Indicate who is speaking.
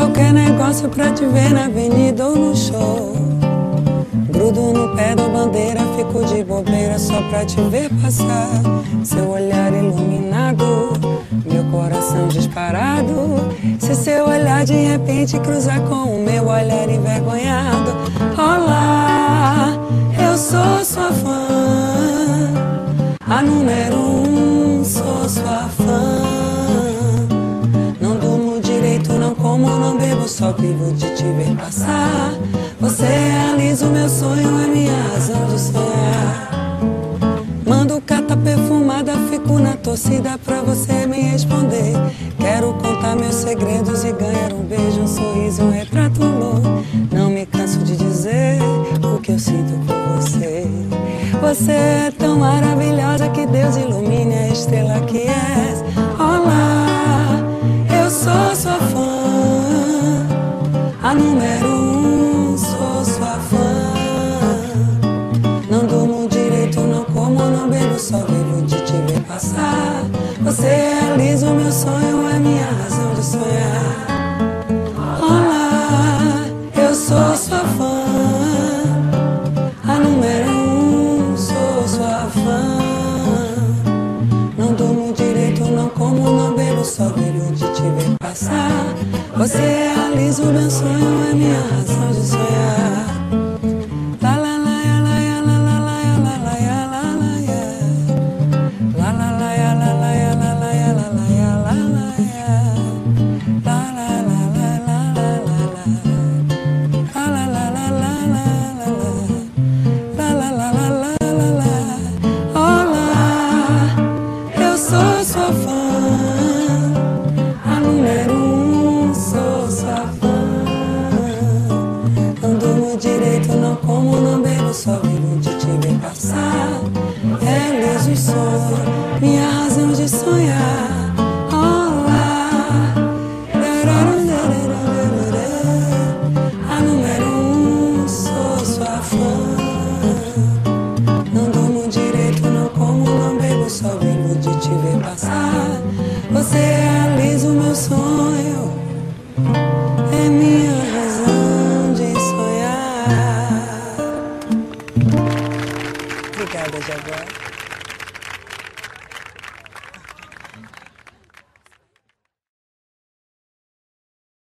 Speaker 1: qualquer negócio pra te ver na avenida ou no show. Grudo no pé da bandeira, fico de bobeira só pra te ver passar. Seu olhar iluminado, meu coração disparado. Se seu olhar de repente cruzar com o meu olhar envergonhado. Olá, eu sou sua fã, a número 1, sou sua fã. Não durmo direito, não como, não bebo, só vivo de te ver passar. Você realiza o meu sonho, é minha razão de sonhar. Mando carta perfumada, fico na torcida pra você me responder. Quero contar meus segredos e ganhar um beijo, um sorriso, um retrato, amor. Não me canso de dizer o que eu sinto por você. Você é tão maravilhosa que Deus ilumine a estrela que és. Olá, eu sou sua fã, a número 1, sou sua fã. Não durmo direito, não como, não bebo, só vivo de te ver passar. Você realiza o meu sonho, é minha razão de sonhar. Olá, eu sou sua fã, a número 1, sou sua fã. Não durmo direito, não como, não bebo, só vivo de te ver passar. Você realiza o meu sonho, é minha razão de sonhar. La la la ya la ya la la la ya la la ya la la ya. La la la ya la la ya la la ya la la ya la la ya. La la la la la la la la. La la la la la la la la. La la la la la la la. Olá, eu sou sua fã, a número 1, sou sua fã. Não durmo direito, não como, não bebo, só vivo de te ver passar. Realizo os sonhos.